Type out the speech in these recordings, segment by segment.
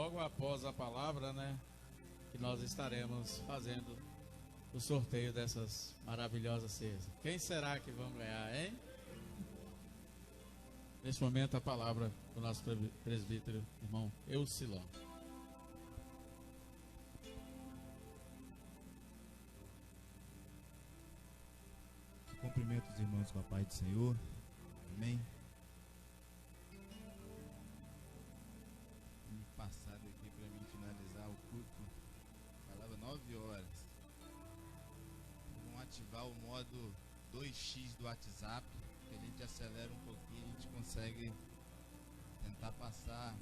logo após a palavra, né, que nós estaremos fazendo o sorteio dessas maravilhosas cestas. Quem será que vão ganhar, hein? Neste momento a palavra do nosso presbítero, irmão Eucilão. Cumprimento os irmãos com a paz do Senhor. Amém. Me passaram aqui para mim finalizar o culto. Falava 9 horas. Vamos ativar o modo 2x do WhatsApp, que a gente acelera um pouquinho, a gente consegue tentar passar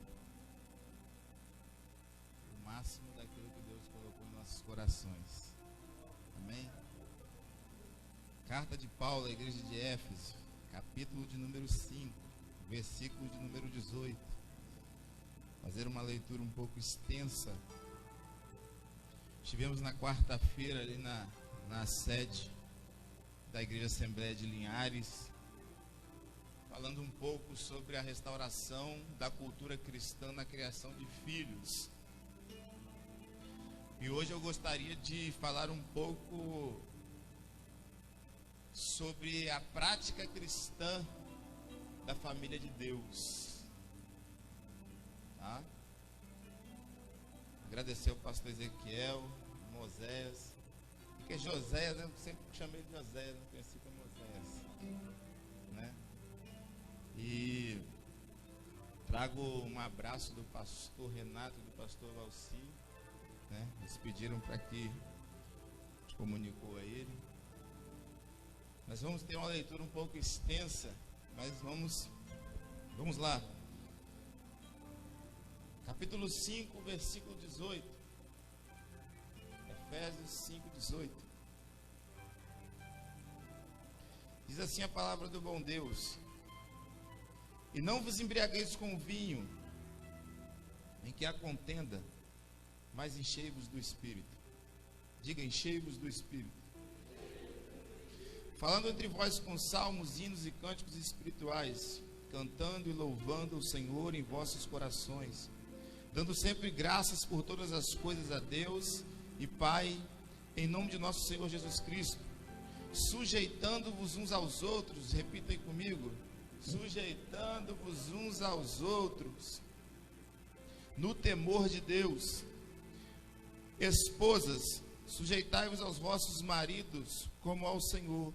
o máximo daquilo que Deus colocou em nossos corações. Amém? Carta de Paulo à igreja de Éfeso, capítulo de número 5, versículo de número 18. Fazer uma leitura um pouco extensa. Estivemos na quarta-feira ali na sede da Igreja Assembleia de Linhares, falando um pouco sobre a restauração da cultura cristã na criação de filhos. E hoje eu gostaria de falar um pouco sobre a prática cristã da família de Deus. Tá? Agradecer ao pastor Ezequiel, Moisés, porque Joséias, eu sempre chamei de Joséias, não conheci como Moisés, né? E trago um abraço do pastor Renato e do pastor Valci, né? Eles pediram para que a gente comunicou a ele. Nós vamos ter uma leitura um pouco extensa, mas vamos lá. Capítulo 5, versículo 18. Efésios 5, 18. Diz assim a palavra do bom Deus: e não vos embriagueis com vinho, em que há contenda, mas enchei-vos do Espírito. Diga, enchei-vos do Espírito. Falando entre vós com salmos, hinos e cânticos espirituais, cantando e louvando o Senhor em vossos corações, dando sempre graças por todas as coisas a Deus e Pai, em nome de nosso Senhor Jesus Cristo, sujeitando-vos uns aos outros, repitem comigo, sujeitando-vos uns aos outros, no temor de Deus. Esposas, sujeitai-vos aos vossos maridos como ao Senhor,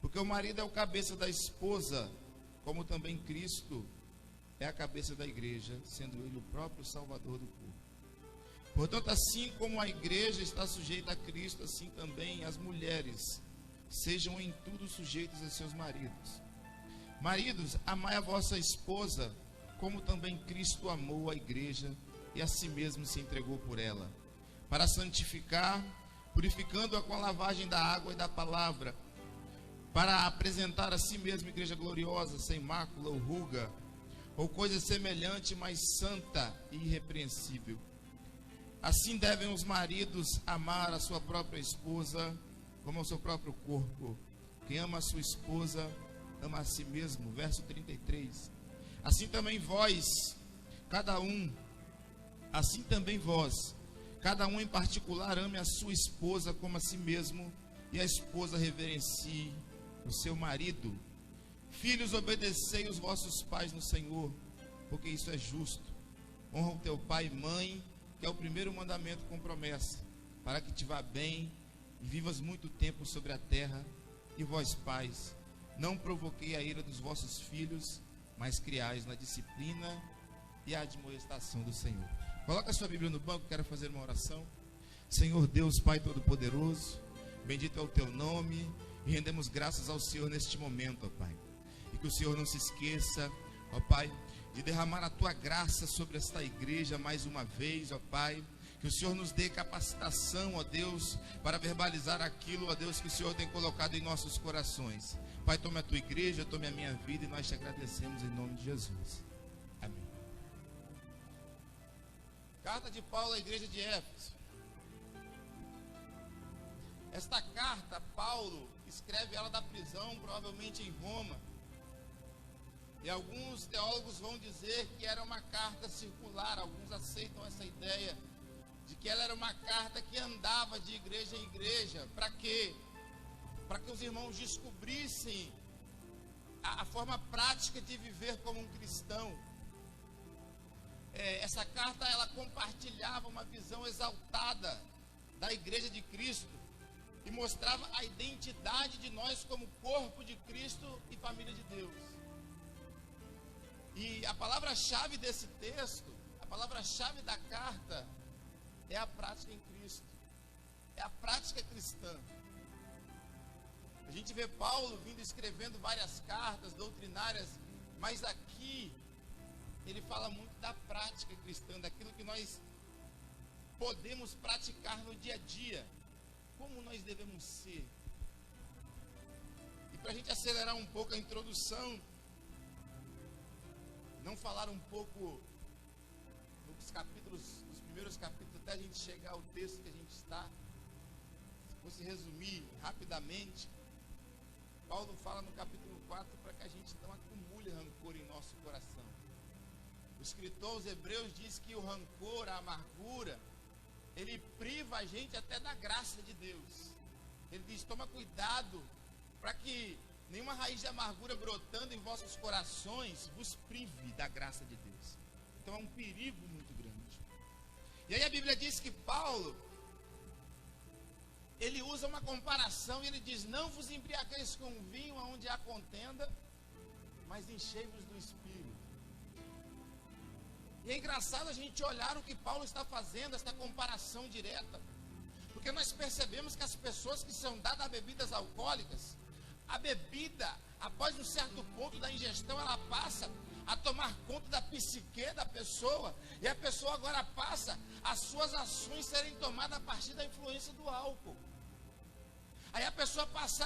porque o marido é o cabeça da esposa, como também Cristo é a cabeça da igreja, sendo ele o próprio Salvador do povo. Portanto, assim como a igreja está sujeita a Cristo, assim também as mulheres sejam em tudo sujeitas a seus maridos. Maridos, amai a vossa esposa, como também Cristo amou a igreja e a si mesmo se entregou por ela, para santificar, purificando-a com a lavagem da água e da palavra, para apresentar a si mesmo igreja gloriosa, sem mácula ou ruga, ou coisa semelhante, mas santa e irrepreensível. Assim devem os maridos amar a sua própria esposa como ao seu próprio corpo. Quem ama a sua esposa, ama a si mesmo. Verso 33. Assim também vós, cada um em particular, ame a sua esposa como a si mesmo, e a esposa reverencie o seu marido. Filhos, obedecei os vossos pais no Senhor, porque isso é justo. Honra o teu pai e mãe, que é o primeiro mandamento com promessa, para que te vá bem e vivas muito tempo sobre a terra. E vós, pais, não provoquei a ira dos vossos filhos, mas criais na disciplina e a admoestação do Senhor. Coloca a sua Bíblia no banco, quero fazer uma oração. Senhor Deus, Pai Todo-Poderoso, bendito é o teu nome, e rendemos graças ao Senhor neste momento, ó Pai. E que o Senhor não se esqueça, ó Pai, de derramar a tua graça sobre esta igreja mais uma vez, ó Pai. Que o Senhor nos dê capacitação, ó Deus, para verbalizar aquilo, ó Deus, que o Senhor tem colocado em nossos corações. Pai, tome a tua igreja, tome a minha vida, e nós te agradecemos em nome de Jesus. Amém. Carta de Paulo à igreja de Éfeso. Esta carta, Paulo escreve ela da prisão, provavelmente em Roma. E alguns teólogos vão dizer que era uma carta circular. Alguns aceitam essa ideia de que ela era uma carta que andava de igreja em igreja. Para quê? Para que os irmãos descobrissem a forma prática de viver como um cristão. Essa carta, ela compartilhava uma visão exaltada da igreja de Cristo e mostrava a identidade de nós como corpo de Cristo e família de Deus. E a palavra-chave desse texto, a palavra-chave da carta, é a prática em Cristo, é a prática cristã. A gente vê Paulo vindo escrevendo várias cartas doutrinárias, mas aqui ele fala muito da prática cristã, daquilo que nós podemos praticar no dia a dia, como nós devemos ser. E para a gente acelerar um pouco a introdução, não falar um pouco dos primeiros capítulos, até a gente chegar ao texto que a gente está, se fosse resumir rapidamente, Paulo fala no capítulo 4 para que a gente não acumule rancor em nosso coração. O escritor aos Hebreus diz que o rancor, a amargura, ele priva a gente até da graça de Deus. Ele diz: toma cuidado para que nenhuma raiz de amargura brotando em vossos corações vos prive da graça de Deus. Então é um perigo muito grande. E aí a Bíblia diz que Paulo, ele usa uma comparação e ele diz: não vos embriagueis com vinho onde há contenda, mas enchei-vos do Espírito. E é engraçado a gente olhar o que Paulo está fazendo, esta comparação direta, porque nós percebemos que as pessoas que são dadas a bebidas alcoólicas, a bebida, após um certo ponto da ingestão, ela passa a tomar conta da psique da pessoa, e a pessoa agora passa as suas ações serem tomadas a partir da influência do álcool. Aí a pessoa passa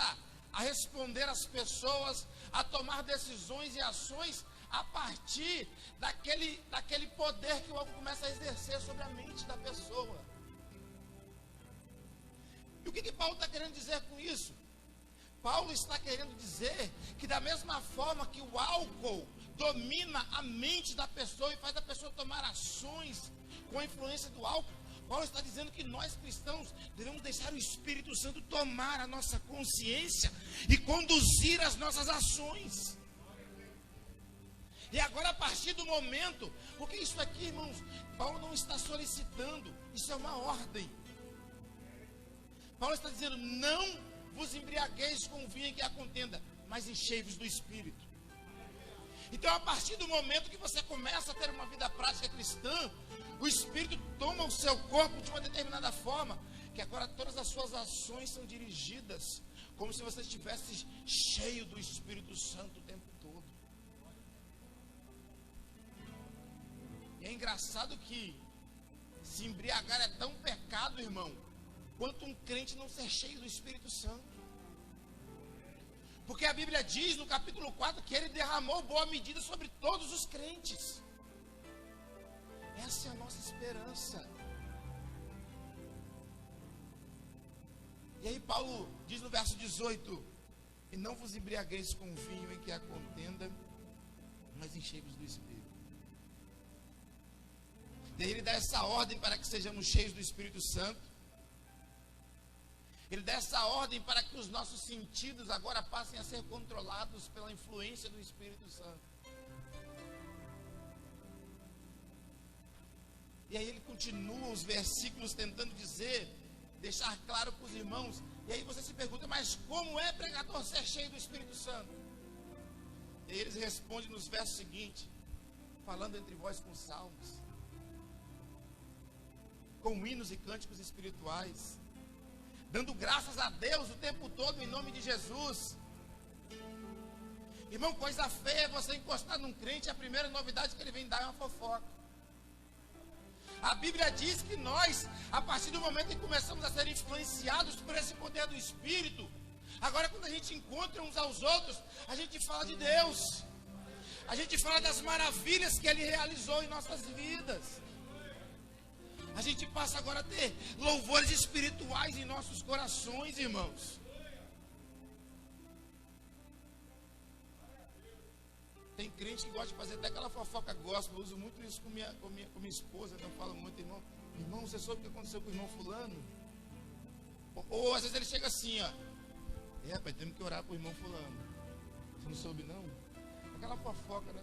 a responder às pessoas, a tomar decisões e ações a partir daquele poder que o álcool começa a exercer sobre a mente da pessoa. E o que Paulo está querendo dizer com isso? Paulo está querendo dizer que da mesma forma que o álcool domina a mente da pessoa e faz a pessoa tomar ações com a influência do álcool, Paulo está dizendo que nós cristãos devemos deixar o Espírito Santo tomar a nossa consciência e conduzir as nossas ações. E agora, a partir do momento, porque isso aqui, irmãos, Paulo não está solicitando, isso é uma ordem. Paulo está dizendo: não vos embriagueis com o vinho em que há contenda, mas enchei-vos do Espírito. Então, a partir do momento que você começa a ter uma vida prática cristã, o Espírito toma o seu corpo de uma determinada forma, que agora todas as suas ações são dirigidas como se você estivesse cheio do Espírito Santo o tempo todo. E é engraçado que se embriagar é tão pecado, irmão, quanto um crente não ser cheio do Espírito Santo. Porque a Bíblia diz no capítulo 4 que ele derramou boa medida sobre todos os crentes. Essa é a nossa esperança. E aí Paulo diz no verso 18: e não vos embriagueis com vinho em que há contenda, mas enchei-vos do Espírito. E aí ele dá essa ordem para que sejamos cheios do Espírito Santo. Ele dá essa ordem para que os nossos sentidos agora passem a ser controlados pela influência do Espírito Santo. E aí ele continua os versículos tentando dizer, deixar claro para os irmãos. E aí você se pergunta: mas como é, pregador, ser cheio do Espírito Santo? E aí eles respondem nos versos seguintes: falando entre vós com salmos, com hinos e cânticos espirituais, dando graças a Deus o tempo todo em nome de Jesus. Irmão, coisa feia é você encostar num crente e a primeira novidade que ele vem dar é uma fofoca. A Bíblia diz que nós, a partir do momento em que começamos a ser influenciados por esse poder do Espírito, agora quando a gente encontra uns aos outros, a gente fala de Deus, a gente fala das maravilhas que Ele realizou em nossas vidas. A gente passa agora a ter louvores espirituais em nossos corações, irmãos. Tem crente que gosta de fazer até aquela fofoca gospel. Eu uso muito isso com minha esposa. Eu falo muito, irmão, você soube o que aconteceu com o irmão fulano? Ou às vezes ele chega assim, ó. Rapaz, temos que orar para o irmão fulano. Você não soube não? Aquela fofoca, né?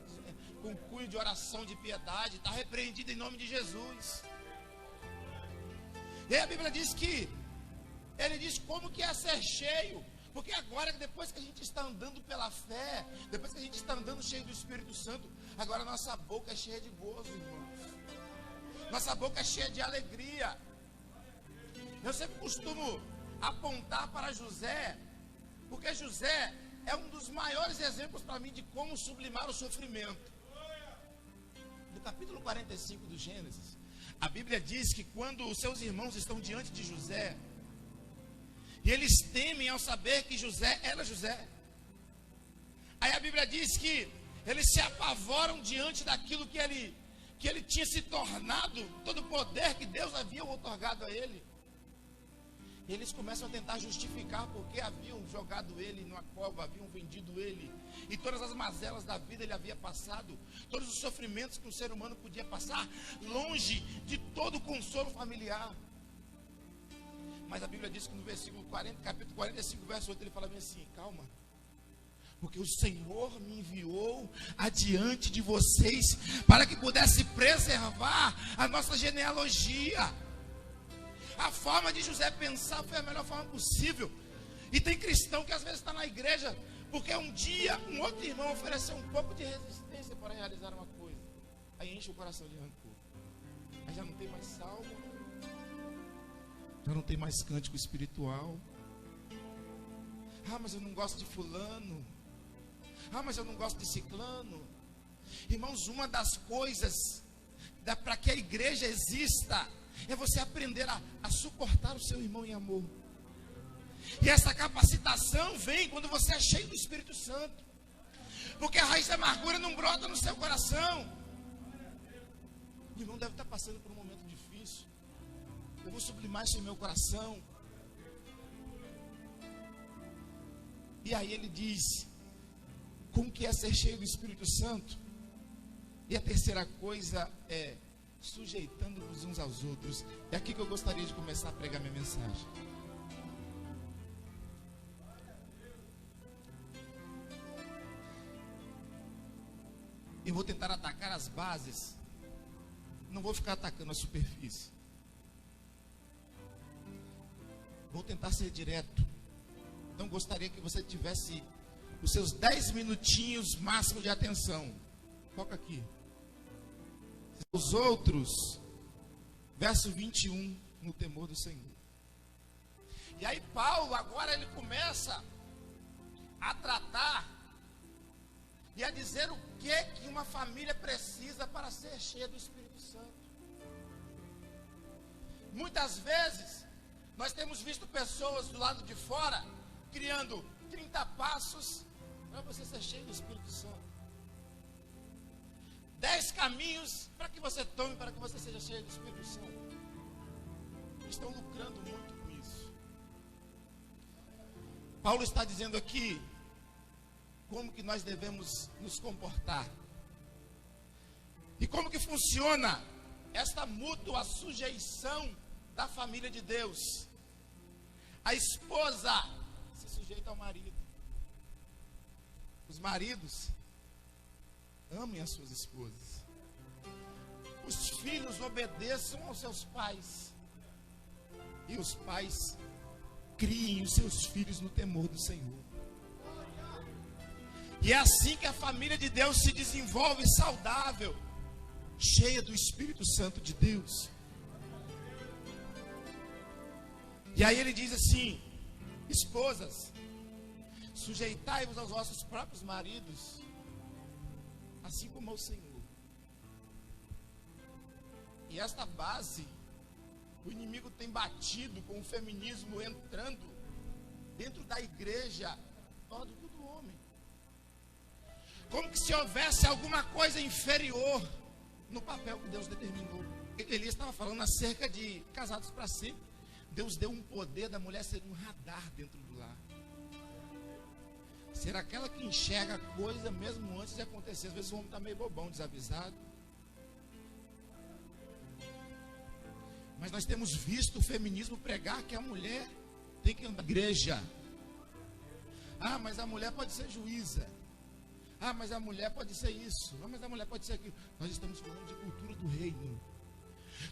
Com cunho de oração, de piedade, está repreendido em nome de Jesus. E aí a Bíblia diz que, ele diz como que é ser cheio. Porque agora, depois que a gente está andando pela fé, depois que a gente está andando cheio do Espírito Santo, agora nossa boca é cheia de gozo, irmãos. Nossa boca é cheia de alegria. Eu sempre costumo apontar para José, porque José é um dos maiores exemplos para mim de como sublimar o sofrimento. No capítulo 45 do Gênesis, a Bíblia diz que quando os seus irmãos estão diante de José, e eles temem ao saber que José era José. Aí a Bíblia diz que eles se apavoram diante daquilo que ele tinha se tornado, todo o poder que Deus havia outorgado a ele. E eles começam a tentar justificar porque haviam jogado ele numa cova, haviam vendido ele, e todas as mazelas da vida ele havia passado, todos os sofrimentos que um ser humano podia passar, longe de todo o consolo familiar. Mas a Bíblia diz que no versículo 40, capítulo 45, verso 8, ele fala bem assim: calma, porque o Senhor me enviou adiante de vocês para que pudesse preservar a nossa genealogia. A forma de José pensar foi a melhor forma possível. E tem cristão que às vezes está na igreja porque um dia um outro irmão ofereceu um pouco de resistência para realizar uma coisa, aí enche o coração de rancor, aí já não tem mais salmo, já não tem mais cântico espiritual. Ah, mas eu não gosto de fulano. Ah, mas eu não gosto de ciclano. Irmãos, uma das coisas para que a igreja exista é você aprender a suportar o seu irmão em amor. E essa capacitação vem quando você é cheio do Espírito Santo. Porque a raiz da amargura não brota no seu coração. O irmão deve estar passando por um momento difícil. Eu vou sublimar isso em meu coração. E aí ele diz como que é ser cheio do Espírito Santo. E a terceira coisa é sujeitando-vos uns aos outros. É aqui que eu gostaria de começar a pregar minha mensagem. Eu vou tentar atacar as bases. Não vou ficar atacando a superfície. Vou tentar ser direto. Então gostaria que você tivesse os seus 10 minutinhos máximo de atenção. Foca aqui. Os outros, verso 21, no temor do Senhor. E aí Paulo agora ele começa a tratar e a dizer o que uma família precisa para ser cheia do Espírito Santo. Muitas vezes nós temos visto pessoas do lado de fora criando 30 passos para você ser cheio do Espírito Santo. 10 caminhos para que você tome para que você seja cheio do Espírito Santo. Estão lucrando muito com isso. Paulo está dizendo aqui como que nós devemos nos comportar. E como que funciona esta mútua sujeição da família de Deus. A esposa se sujeita ao marido. Os maridos amem as suas esposas. Os filhos obedeçam aos seus pais. E os pais criem os seus filhos no temor do Senhor. E é assim que a família de Deus se desenvolve saudável, cheia do Espírito Santo de Deus. E aí ele diz assim: esposas, sujeitai-vos aos vossos próprios maridos, assim como ao Senhor. E esta base, o inimigo tem batido com o feminismo entrando dentro da igreja, todo do homem. Como que se houvesse alguma coisa inferior no papel que Deus determinou. Elias estava falando acerca de casados para sempre. Deus deu um poder da mulher ser um radar dentro do lar. ser aquela que enxerga a coisa mesmo antes de acontecer. Às vezes o homem está meio bobão, desavisado. Mas nós temos visto o feminismo pregar que a mulher tem que andar na igreja. Ah, mas a mulher pode ser juíza. Ah, mas a mulher pode ser isso. Ah, mas a mulher pode ser aquilo. Nós estamos falando de cultura do reino.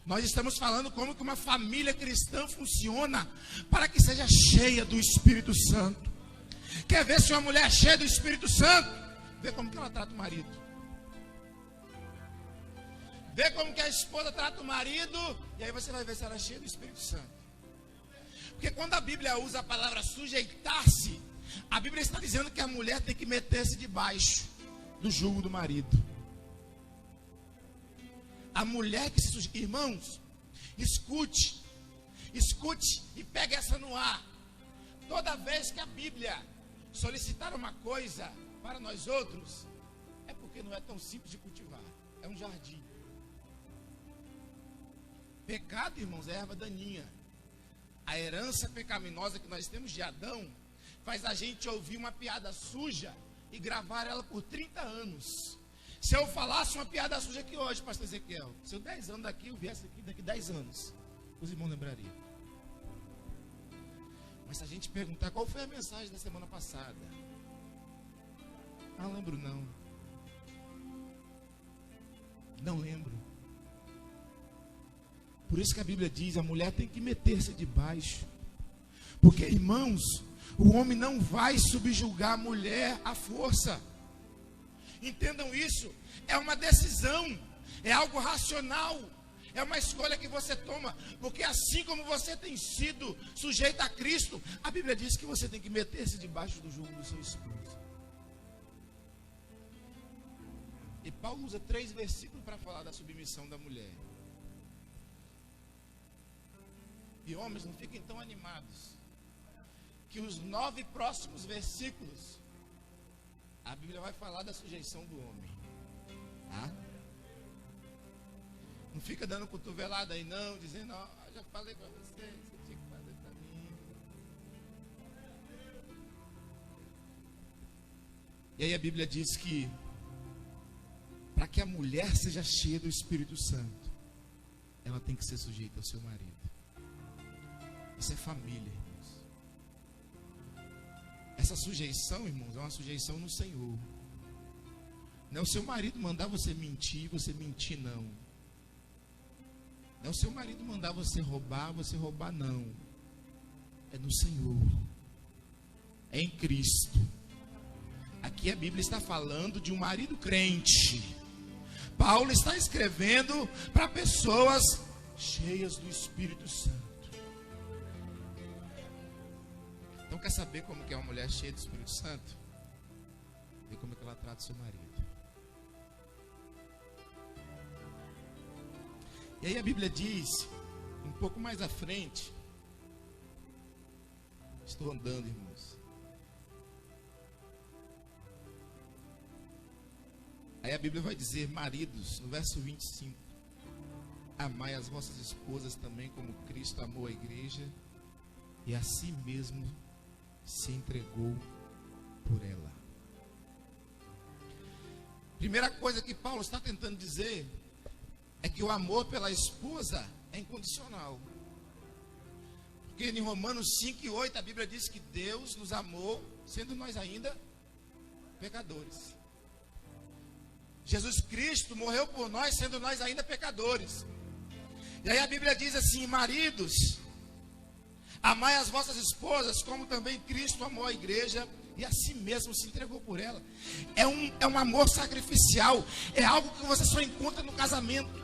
Nós estamos falando como que uma família cristã funciona para que seja cheia do Espírito Santo. Quer ver se uma mulher é cheia do Espírito Santo? Vê como que ela trata o marido. Vê como que a esposa trata o marido. E aí você vai ver se ela é cheia do Espírito Santo. Porque quando a Bíblia usa a palavra sujeitar-se, a Bíblia está dizendo que a mulher tem que meter-se debaixo do jugo do marido. A mulher que se sujeita. Irmãos, escute e pegue essa no ar. Toda vez que a Bíblia solicitar uma coisa para nós outros, é porque não é tão simples de cultivar. É um jardim. Pecado, irmãos, é erva daninha. A herança pecaminosa que nós temos de Adão faz a gente ouvir uma piada suja e gravar ela por 30 anos. Se eu falasse uma piada suja aqui hoje, pastor Ezequiel, se eu 10 anos daqui, eu viesse aqui daqui 10 anos, os irmãos lembrariam. Mas se a gente perguntar qual foi a mensagem da semana passada, não lembro não. Não lembro. Por isso que a Bíblia diz, a mulher tem que meter-se debaixo. Porque, irmãos, o homem não vai subjugar a mulher à força. Entendam isso. É uma decisão. É algo racional. É uma escolha que você toma. Porque assim como você tem sido sujeito a Cristo, a Bíblia diz que você tem que meter-se debaixo do jugo do seu esposo. E Paulo usa 3 versículos para falar da submissão da mulher. E homens, não fiquem tão animados, que os 9 próximos versículos, a Bíblia vai falar da sujeição do homem. Tá? Não fica dando cotovelada aí não, dizendo, ó, já falei para você, você tinha que fazer para mim. E aí a Bíblia diz que, para que a mulher seja cheia do Espírito Santo, ela tem que ser sujeita ao seu marido. Isso é família, irmãos. Essa sujeição, irmãos, é uma sujeição no Senhor. Não é o seu marido mandar você mentir não. Não é o seu marido mandar você roubar não. É no Senhor. É em Cristo. Aqui a Bíblia está falando de um marido crente. Paulo está escrevendo para pessoas cheias do Espírito Santo. Então quer saber como que é uma mulher cheia do Espírito Santo? Vê como é que ela trata o seu marido. E aí a Bíblia diz, um pouco mais à frente, estou andando, irmãos. Aí a Bíblia vai dizer, maridos, no verso 25, amai as vossas esposas também como Cristo amou a igreja e a si mesmo se entregou por ela. Primeira coisa que Paulo está tentando dizer é que o amor pela esposa é incondicional. Porque em Romanos 5:8 a Bíblia diz que Deus nos amou sendo nós ainda pecadores. Jesus Cristo morreu por nós sendo nós ainda pecadores. E aí a Bíblia diz assim, maridos, amai as vossas esposas como também Cristo amou a igreja e a si mesmo se entregou por ela. É um amor sacrificial. É algo que você só encontra no casamento.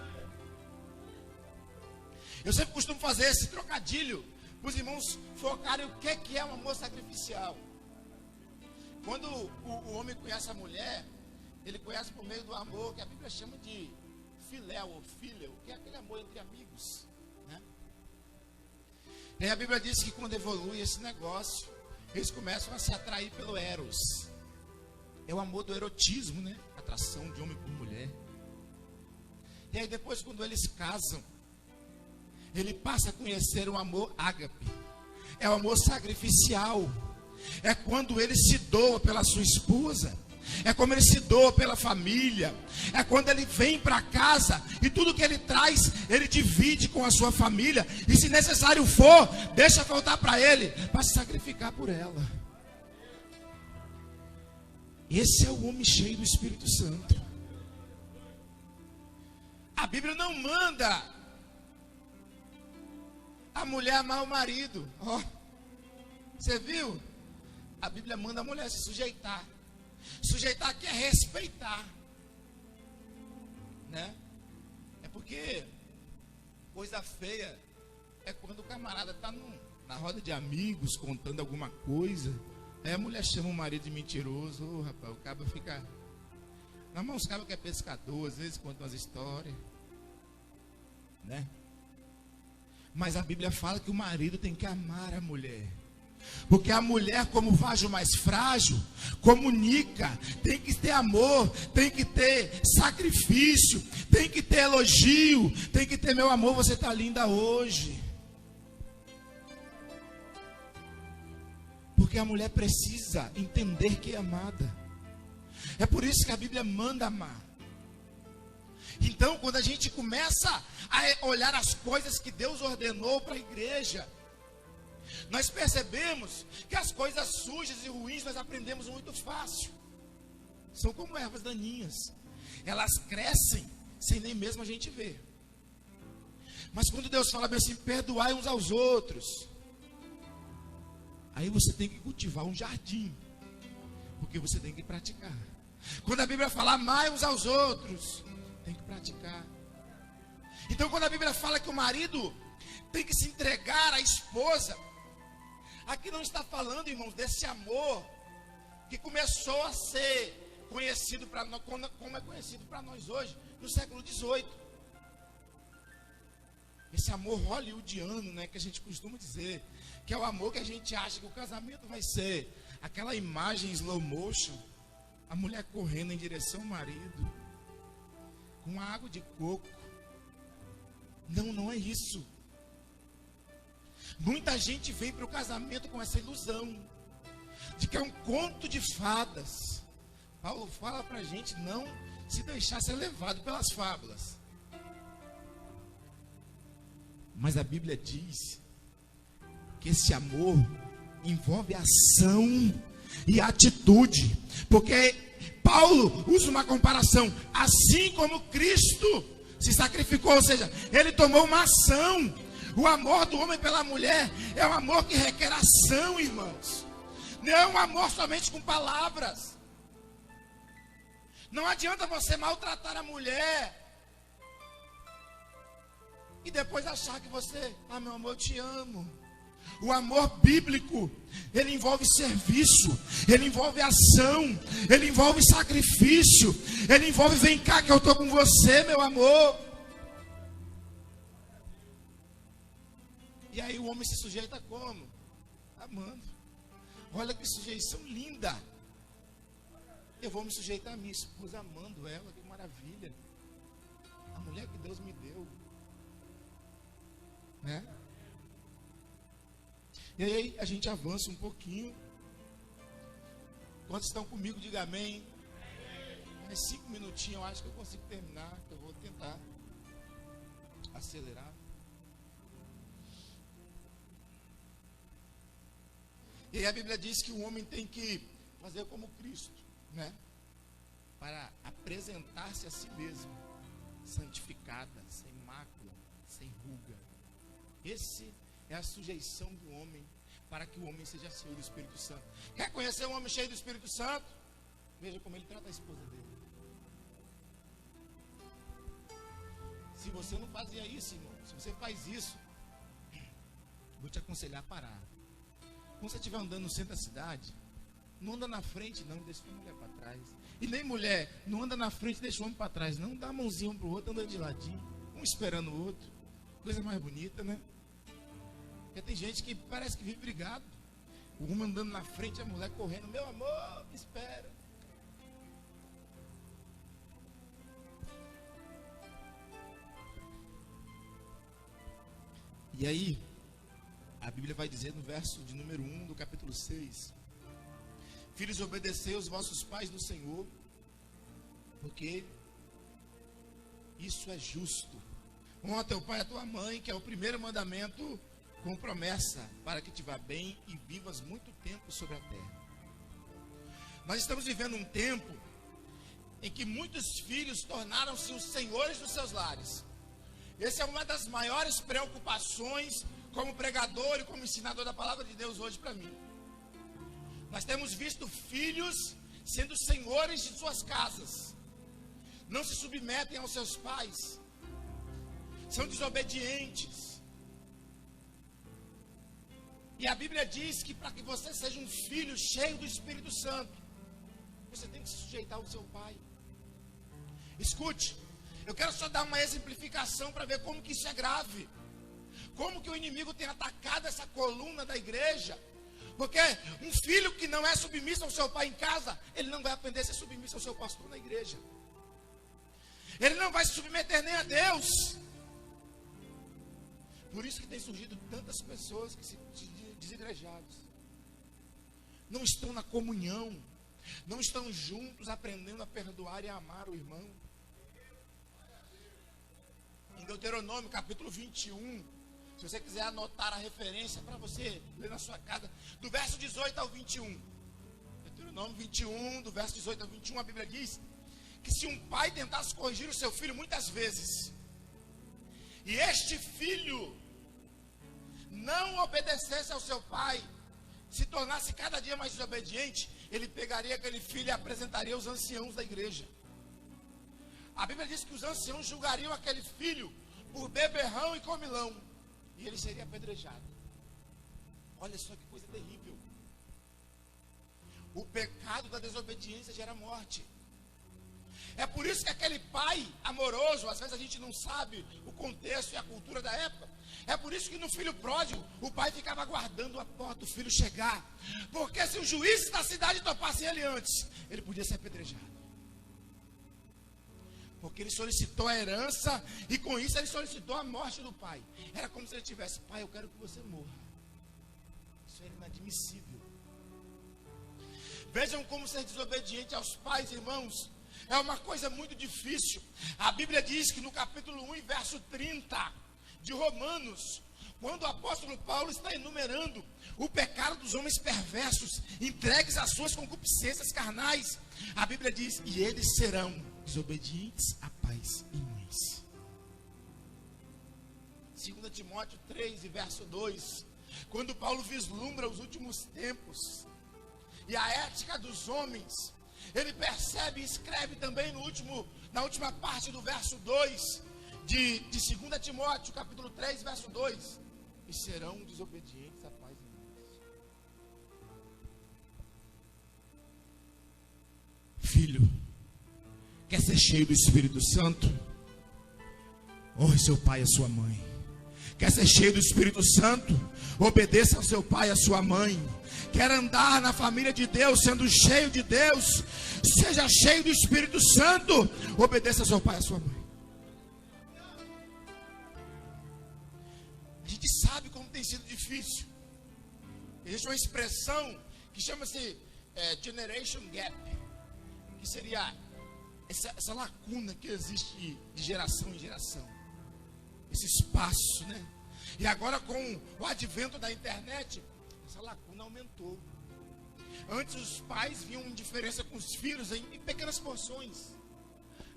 Eu sempre costumo fazer esse trocadilho para os irmãos focarem o que é um amor sacrificial. Quando o homem conhece a mulher, ele conhece por meio do amor que a Bíblia chama de filéu ou fíleo, que é aquele amor entre amigos, né? E a Bíblia diz que quando evolui esse negócio, eles começam a se atrair pelo eros. É o amor do erotismo, né? Atração de homem por mulher. E aí depois, quando eles casam, ele passa a conhecer o amor ágape. É o amor sacrificial. é quando ele se doa pela sua esposa. É como ele se doa pela família. É quando ele vem para casa e tudo que ele traz, ele divide com a sua família. E se necessário for, deixa voltar para ele, para se sacrificar por ela. Esse é o homem cheio do Espírito Santo. A Bíblia não manda a mulher amar o marido. Você viu? A Bíblia manda a mulher se sujeitar. Sujeitar aqui é respeitar, né? É porque coisa feia é quando o camarada está na roda de amigos contando alguma coisa, aí a mulher chama o marido de mentiroso. Rapaz, o cabo fica... Não, os cabos que é pescador, às vezes contam umas histórias, né? Mas a Bíblia fala que o marido tem que amar a mulher. Porque a mulher, como vaso mais frágil, comunica, tem que ter amor, tem que ter sacrifício, tem que ter elogio, tem que ter: meu amor, você está linda hoje. Porque a mulher precisa entender que é amada. É por isso que a Bíblia manda amar. Então, quando a gente começa a olhar as coisas que Deus ordenou para a igreja, nós percebemos que as coisas sujas e ruins nós aprendemos muito fácil. São como ervas daninhas. Elas crescem sem nem mesmo a gente ver. Mas quando Deus fala bem assim: perdoai uns aos outros, aí você tem que cultivar um jardim, porque você tem que praticar. Quando a Bíblia fala: amai uns aos outros, tem que praticar. Então, quando a Bíblia fala que o marido tem que se entregar à esposa, aqui não está falando, irmãos, desse amor que começou a ser conhecido para nós, como é conhecido para nós hoje, no século XVIII. Esse amor hollywoodiano, né, que a gente costuma dizer, que é o amor que a gente acha que o casamento vai ser aquela imagem slow motion, a mulher correndo em direção ao marido, com uma água de coco. Não, não é isso. Muita gente vem para o casamento com essa ilusão de que é um conto de fadas. Paulo fala para a gente não se deixar ser levado pelas fábulas. Mas a Bíblia diz que esse amor envolve ação e atitude. Porque Paulo usa uma comparação: assim como Cristo se sacrificou, ou seja, ele tomou uma ação. O amor do homem pela mulher é um amor que requer ação, irmãos. Não é um amor somente com palavras. Não adianta você maltratar a mulher e depois achar que você: ah, meu amor, eu te amo. O amor bíblico, ele envolve serviço, ele envolve ação, ele envolve sacrifício, ele envolve: vem cá que eu estou com você, meu amor. E aí o homem se sujeita como? Amando. Olha que sujeição linda. Eu vou me sujeitar a minha esposa amando ela, que maravilha. A mulher que Deus me deu, né? E aí a gente avança um pouquinho. Quantos estão comigo, diga amém. Mais 5 minutinhos eu acho que eu consigo terminar. Eu vou tentar acelerar. E aí a Bíblia diz que o homem tem que fazer como Cristo, né? Para apresentar-se a si mesmo, santificada, sem mácula, sem ruga. Esse é a sujeição do homem, para que o homem seja cheio do Espírito Santo. Quer conhecer um homem cheio do Espírito Santo? Veja como ele trata a esposa dele. Se você não fazia isso, irmão, se você faz isso, vou te aconselhar a parar. Quando você estiver andando no centro da cidade, não anda na frente, não, deixa a mulher para trás. E nem mulher, não anda na frente, deixa o homem para trás, não. Dá a mãozinha um para o outro, anda de ladinho, um esperando o outro. Coisa mais bonita, né? Porque tem gente que parece que vive brigado. O homem andando na frente, a mulher correndo: meu amor, me espera. E aí, a Bíblia vai dizer no verso de número 1 do capítulo 6, Filhos, obedecei os vossos pais no Senhor, porque isso é justo. Honra teu pai e a tua mãe, que é o primeiro mandamento com promessa, para que te vá bem e vivas muito tempo sobre a terra. Nós estamos vivendo um tempo em que muitos filhos tornaram-se os senhores dos seus lares. Essa é uma das maiores preocupações como pregador e como ensinador da palavra de Deus hoje para mim. Nós temos visto filhos sendo senhores de suas casas, não se submetem aos seus pais, são desobedientes. E a Bíblia diz que para que você seja um filho cheio do Espírito Santo, você tem que se sujeitar ao seu pai. Escute, eu quero só dar uma exemplificação para ver como que isso é grave. Como que o inimigo tem atacado essa coluna da igreja. Porque um filho que não é submisso ao seu pai em casa, ele não vai aprender a ser submisso ao seu pastor na igreja. Ele não vai se submeter nem a Deus. Por isso que tem surgido tantas pessoas que se desigrejadas. Não estão na comunhão. Não estão juntos aprendendo a perdoar e a amar o irmão. Em Deuteronômio capítulo 21, se você quiser anotar a referência para você ler na sua casa, do verso 18 ao 21. Deuteronômio 21, do verso 18 ao 21, a Bíblia diz que se um pai tentasse corrigir o seu filho muitas vezes, e este filho não obedecesse ao seu pai, se tornasse cada dia mais desobediente, ele pegaria aquele filho e apresentaria aos anciãos da igreja. A Bíblia diz que os anciãos julgariam aquele filho por beberrão e comilão, e ele seria apedrejado. Olha só que coisa terrível. O pecado da desobediência gera morte. É por isso que aquele pai amoroso, às vezes a gente não sabe o contexto e a cultura da época. É por isso que no filho pródigo, o pai ficava aguardando a porta do filho chegar. Porque se os juízes da cidade topassem ele antes, ele podia ser apedrejado. Porque ele solicitou a herança e com isso ele solicitou a morte do pai. Era como se ele tivesse: pai, eu quero que você morra. Isso era inadmissível. Vejam como ser desobediente aos pais, irmãos, é uma coisa muito difícil. A Bíblia diz que no capítulo 1 e verso 30 de Romanos, quando o apóstolo Paulo está enumerando o pecado dos homens perversos, entregues às suas concupiscências carnais, a Bíblia diz: e eles serão desobedientes a pais e mães. 2 Timóteo 3 e verso 2, quando Paulo vislumbra os últimos tempos e a ética dos homens, ele percebe e escreve também na última parte do verso 2 de 2 Timóteo, capítulo 3, verso 2, e serão desobedientes a pais e mães. Filho, quer ser cheio do Espírito Santo? Honre seu pai e a sua mãe. Quer ser cheio do Espírito Santo? Obedeça ao seu pai e a sua mãe. Quer andar na família de Deus, sendo cheio de Deus? Seja cheio do Espírito Santo. Obedeça ao seu pai e a sua mãe. A gente sabe como tem sido difícil. Existe uma expressão que chama-se Generation Gap, que seria essa lacuna que existe de geração em geração, esse espaço, né? E agora com o advento da internet, essa lacuna aumentou. Antes os pais viam indiferença com os filhos em pequenas porções.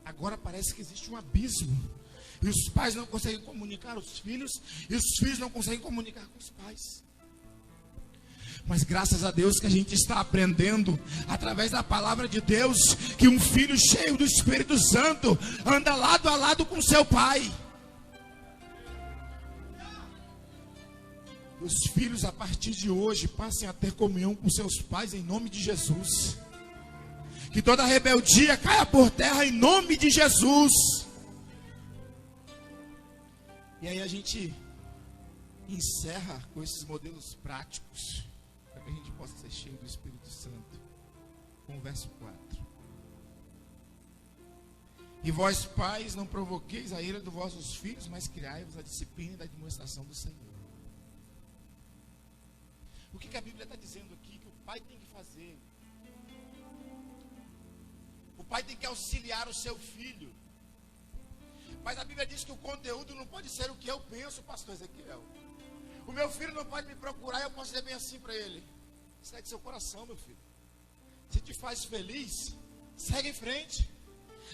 Agora parece que existe um abismo, e os pais não conseguem comunicar os filhos, e os filhos não conseguem comunicar com os pais. Mas graças a Deus que a gente está aprendendo, através da palavra de Deus, que um filho cheio do Espírito Santo anda lado a lado com seu pai. Os filhos, a partir de hoje, passem a ter comunhão com seus pais em nome de Jesus. Que toda rebeldia caia por terra em nome de Jesus. E aí a gente encerra com esses modelos práticos, para que a gente possa ser cheio do Espírito Santo. Com o verso 4. E vós, pais, não provoqueis a ira dos vossos filhos, mas criai-vos a disciplina da demonstração do Senhor. O que a Bíblia está dizendo aqui que o pai tem que fazer? O pai tem que auxiliar o seu filho. Mas a Bíblia diz que o conteúdo não pode ser o que eu penso, pastor Ezequiel. O meu filho não pode me procurar e eu posso dizer bem assim para ele: segue seu coração, meu filho. Se te faz feliz, segue em frente.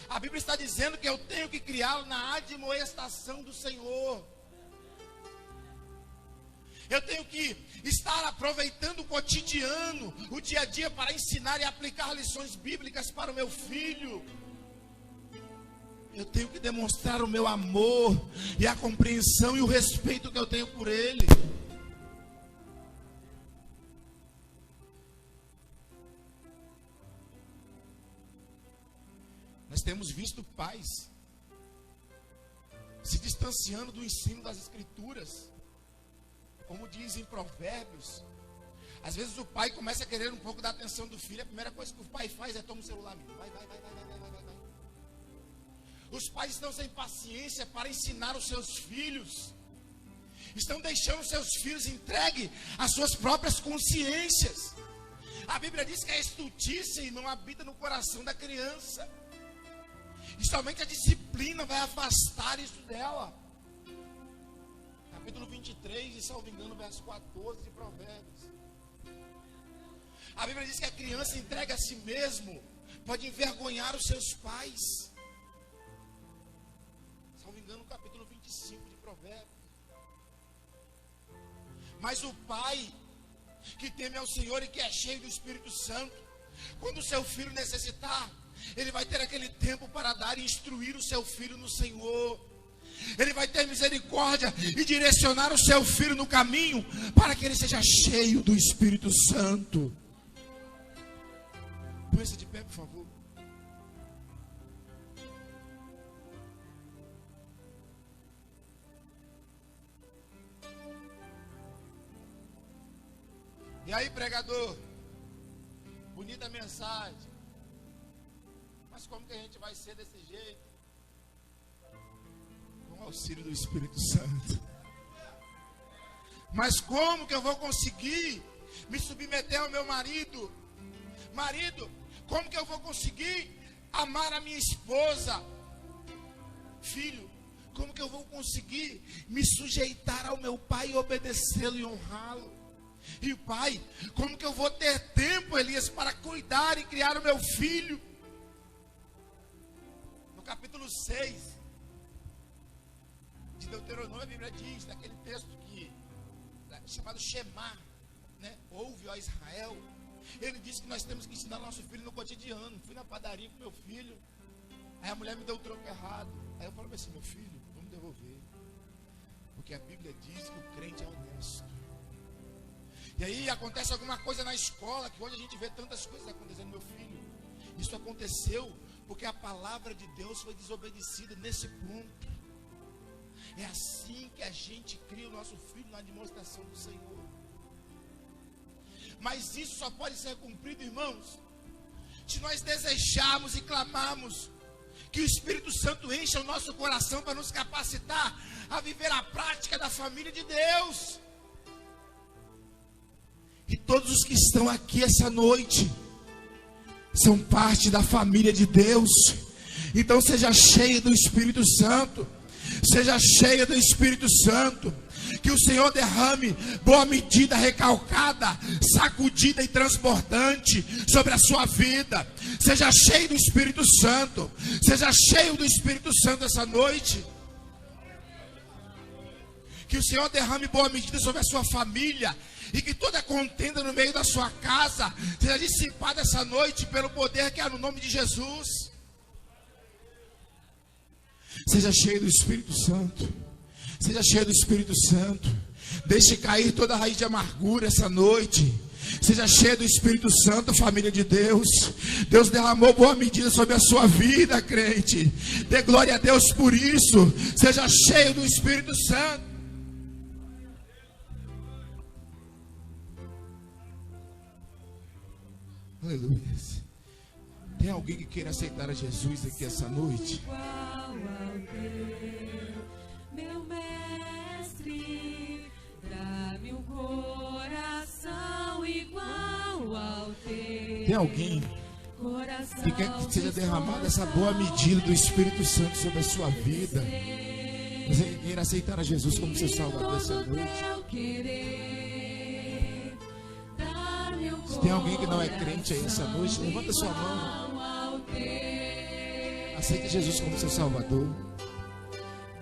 A Bíblia está dizendo que eu tenho que criá-lo na admoestação do Senhor. Eu tenho que estar aproveitando o cotidiano, o dia a dia, para ensinar e aplicar lições bíblicas para o meu filho. Eu tenho que demonstrar o meu amor e a compreensão e o respeito que eu tenho por ele. Nós temos visto pais se distanciando do ensino das Escrituras. Como diz em Provérbios, às vezes o pai começa a querer um pouco da atenção do filho. A primeira coisa que o pai faz é: toma o celular, menino. Vai. Os pais estão sem paciência para ensinar os seus filhos. Estão deixando os seus filhos entregues às suas próprias consciências. A Bíblia diz que a estultícia, irmão, habita no coração da criança. E somente a disciplina vai afastar isso dela. Capítulo 23, e salvo engano, verso 14 de Provérbios. A Bíblia diz que a criança entregue a si mesmo pode envergonhar os seus pais. Salvo engano, capítulo 25 de Provérbios. Mas o pai que teme ao Senhor e que é cheio do Espírito Santo, quando o seu filho necessitar, ele vai ter aquele tempo para dar e instruir o seu filho no Senhor. Ele vai ter misericórdia e direcionar o seu filho no caminho, para que ele seja cheio do Espírito Santo. Põe-se de pé, por favor. E aí, pregador? Bonita mensagem. Mas como que a gente vai ser desse jeito? Com o auxílio do Espírito Santo. Mas como que eu vou conseguir me submeter ao meu marido? Marido, como que eu vou conseguir amar a minha esposa? Filho, como que eu vou conseguir me sujeitar ao meu pai e obedecê-lo e honrá-lo? E pai, como que eu vou ter tempo, Elias, para cuidar e criar o meu filho? No capítulo 6 de Deuteronômio, a Bíblia diz, naquele texto chamado Shema, né? Ouve, ó Israel. Ele disse que nós temos que ensinar nosso filho no cotidiano. Fui na padaria com meu filho, aí a mulher me deu o troco errado. Aí eu falei assim: meu filho, vamos devolver, porque a Bíblia diz que o crente é honesto. E aí acontece alguma coisa na escola, que hoje a gente vê tantas coisas acontecendo. Meu filho, isso aconteceu porque a palavra de Deus foi desobedecida nesse ponto. É assim que a gente cria o nosso filho na demonstração do Senhor. Mas isso só pode ser cumprido, irmãos, se nós desejarmos e clamarmos que o Espírito Santo encha o nosso coração para nos capacitar a viver a prática da família de Deus. E todos os que estão aqui essa noite são parte da família de Deus. Então seja cheio do Espírito Santo. Seja cheia do Espírito Santo. Que o Senhor derrame boa medida, recalcada, sacudida e transbordante sobre a sua vida. Seja cheio do Espírito Santo. Seja cheio do Espírito Santo essa noite. Que o Senhor derrame boa medida sobre a sua família. E que toda contenda no meio da sua casa seja dissipada essa noite pelo poder que há no nome de Jesus. Seja cheio do Espírito Santo. Seja cheio do Espírito Santo. Deixe cair toda a raiz de amargura essa noite. Seja cheio do Espírito Santo, família de Deus. Deus derramou boa medida sobre a sua vida, crente. Dê glória a Deus por isso. Seja cheio do Espírito Santo. Aleluia. Tem alguém que queira aceitar a Jesus aqui essa noite? Meu mestre, dá-me um coração igual ao teu. Tem alguém Coração E quer que seja derramada essa boa medida do Espírito Santo sobre a sua vida. Você queira aceitar a Jesus como seu Salvador essa noite. Se tem alguém que não é crente aí essa noite, levanta sua mão. Aceite Jesus como seu Salvador.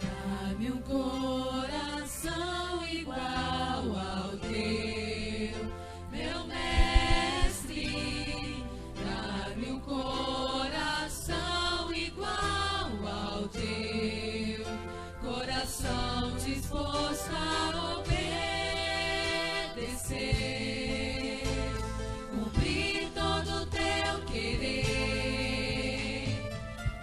Dá-me um coração igual ao teu, meu mestre. Dá-me um coração igual ao teu, coração disposto a obedecer, cumprir todo o teu querer.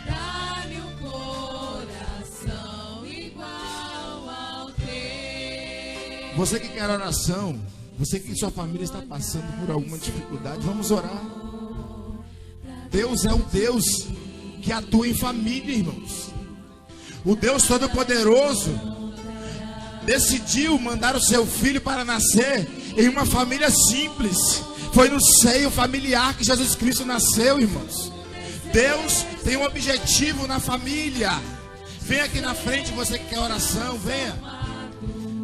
Dá-me um coração igual ao teu. Você que quer oração, você que sua família está passando por alguma dificuldade, vamos orar. Deus é um Deus que atua em família, irmãos. O Deus Todo-Poderoso decidiu mandar o seu filho para nascer em uma família simples. Foi no seio familiar que Jesus Cristo nasceu, irmãos. Deus tem um objetivo na família. Venha aqui na frente, você que quer oração, venha.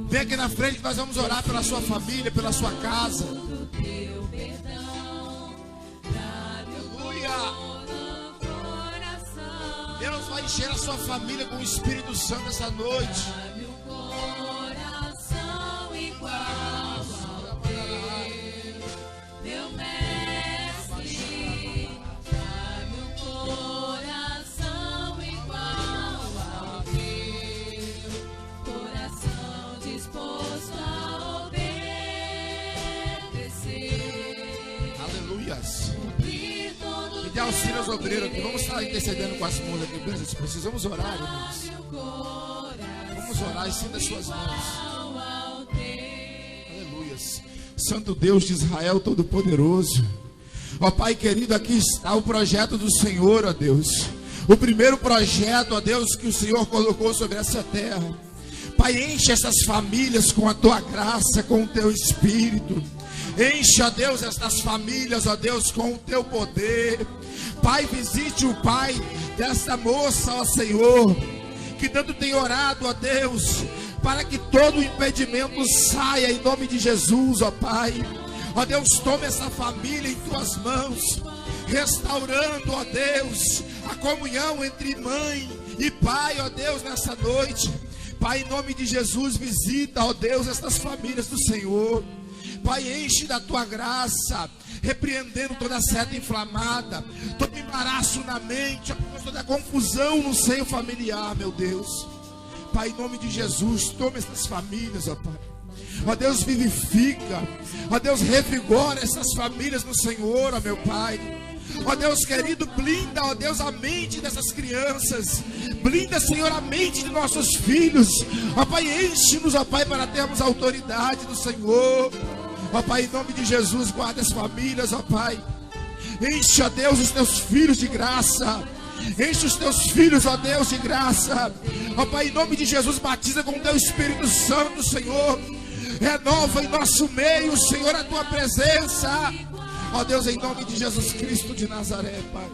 Venha aqui na frente que nós vamos orar pela sua família, pela sua casa. Aleluia! Deus vai encher a sua família com o Espírito Santo essa noite. Dá-me um coração igual ao teu, meu mestre. Dá-me um coração igual ao teu, coração disposto a obedecer. Aleluias. Cumprir todo o Pedir auxílio aos obreiros aqui. Vamos estar intercedendo com as mãos aqui. Precisamos orar, irmãos. teu coração Vamos orar e estenda as suas mãos. ao teu. Aleluias. Santo Deus de Israel Todo-Poderoso. Ó Pai querido, aqui está o projeto do Senhor, ó Deus. O primeiro projeto, ó Deus, que o Senhor colocou sobre essa terra. Pai, enche essas famílias com a tua graça, com o teu Espírito. Enche, ó Deus, estas famílias, ó Deus, com o teu poder. Pai, visite o pai dessa moça, ó Senhor, que tanto tem orado, ó Deus, para que todo impedimento saia em nome de Jesus, ó Pai. Ó Deus, tome essa família em tuas mãos, restaurando, ó Deus, a comunhão entre mãe e pai, ó Deus, nessa noite. Pai, em nome de Jesus, visita, ó Deus, estas famílias do Senhor. Pai, enche da tua graça, repreendendo toda seta inflamada, todo embaraço na mente, toda confusão no seio familiar, meu Deus. Pai, em nome de Jesus, toma essas famílias, ó Pai. Ó Deus, vivifica, ó Deus, revigora essas famílias no Senhor, ó meu Pai. Ó Deus querido, blinda, ó Deus, a mente dessas crianças. Blinda, Senhor, a mente de nossos filhos. Ó Pai, enche-nos, ó Pai, para termos a autoridade do Senhor. Ó Pai, em nome de Jesus, guarda as famílias, ó Pai. Enche, ó Deus, os teus filhos de graça. Enche os teus filhos, ó Deus, de graça. Ó Pai, em nome de Jesus, batiza com o teu Espírito Santo, Senhor. Renova em nosso meio, Senhor, a tua presença. Ó Deus, em nome de Jesus Cristo de Nazaré, Pai.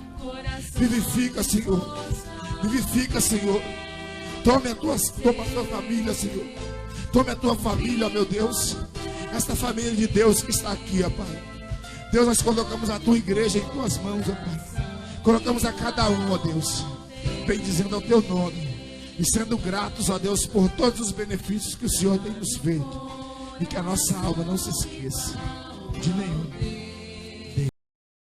Vivifica, Senhor. Vivifica, Senhor. Toma a tua família, Senhor. Tome a tua família, ó meu Deus. Esta família de Deus que está aqui, ó Pai. Deus, nós colocamos a tua igreja em tuas mãos, ó Pai. Colocamos a cada um, ó Deus, bendizendo ao teu nome e sendo gratos, ó Deus, por todos os benefícios que o Senhor tem nos feito. E que a nossa alma não se esqueça de nenhum.